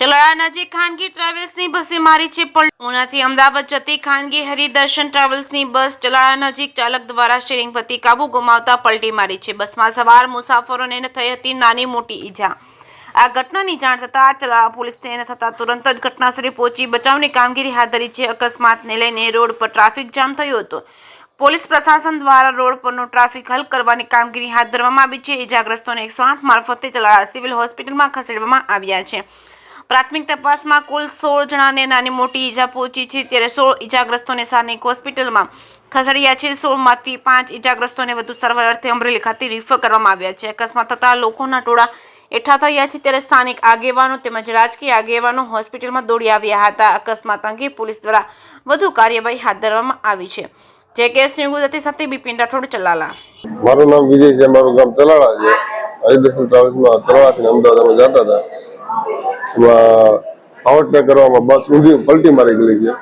ચલાળા નજીક ખાનગી ટ્રાવેલ્સની બસે મારી છે પલટો। ઉનાથી અમદાવાદ જતી ખાનગી હરિદર્શન ટ્રાવેલ્સની બસ ચલાળા નજીક ચાલક દ્વારા સ્ટીયરિંગ પરથી કાબુ ગુમાવતા પલટી મારી છે। બસમાં સવાર મુસાફરોને થઈ હતી નાની મોટી ઈજા। આ ઘટનાની જાણ થતાં ચલાળા પોલીસને થતાં તુરંત જ ઘટનાસ્થળે પહોંચી બચાવની કામગીરી હાથ ધરી છે। અકસ્માતને લઈને રોડ પર ટ્રાફિક જામ થયો હતો। પોલીસ પ્રશાસન દ્વારા રોડ પરનો ટ્રાફિક હલ કરવાની કામગીરી હાથ ધરવામાં આવી છે। ઈજાગ્રસ્તોને 108 મારફતે ચલાળા સિવિલ હોસ્પિટલમાં ખસેડવામાં આવ્યા છે। પ્રાથમિક તપાસમાં કુલ 16 જણાને નાની મોટી ઈજા પહોંચી છે, ત્યારે 16 ઈજાગ્રસ્તોને સ્થાનિક હોસ્પિટલમાં ખસેડ્યા છે। 16 માંથી 5 ઈજાગ્રસ્તોને વધુ સારવાર અર્થે અમરેલી ખાતે રિફર કરવામાં આવ્યા છે। અકસ્માત થતા લોકોના ટોળા એકઠા થયા છે, ત્યારે સ્થાનિક આગેવાનો તેમજ રાજકીય આગેવાનો હોસ્પિટલમાં દોડી આવ્યા હતા। અકસ્માત અંગે પોલીસ દ્વારા વધુ કાર્યવાહી હાથ ધરવામાં આવી છે। જે કેસ ગુજરાતી સાથે બિપિન રાઠોડ ચલાલા। મારું નામ વિજય છે, મારું ગામ ચલાળા છે। હરિદર્શન ટ્રાવેલ્સમાં ચલાળાથી અમદાવાદ અમે જતા હતા, ઓવરટેક કરવામાં બસ ઊંધી પલટી મારી ગઈ છે।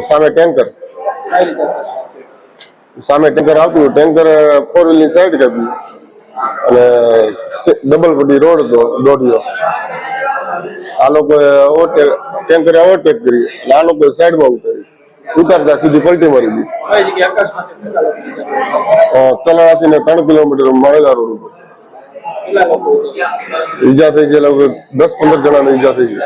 સામે ટેન્કર આવતું, ટેન્કર 4 વ્હીલની સાઈડ કાપી અને ડબલ પટ્ટી રોડ હતો દોડ્યો। આ લોકોએ ટેન્કરે ઓવરટેક કરી એટલે આ લોકોએ સાઈડમાં ઉતારતા સીધી પલટી મારી દીધી। ચલાળાથી 3 કિલોમીટર માળેલા રોડ ઉપર ઈજા થઈ છે। લગભગ 10-15 જણાને ઈજા થઈ છે।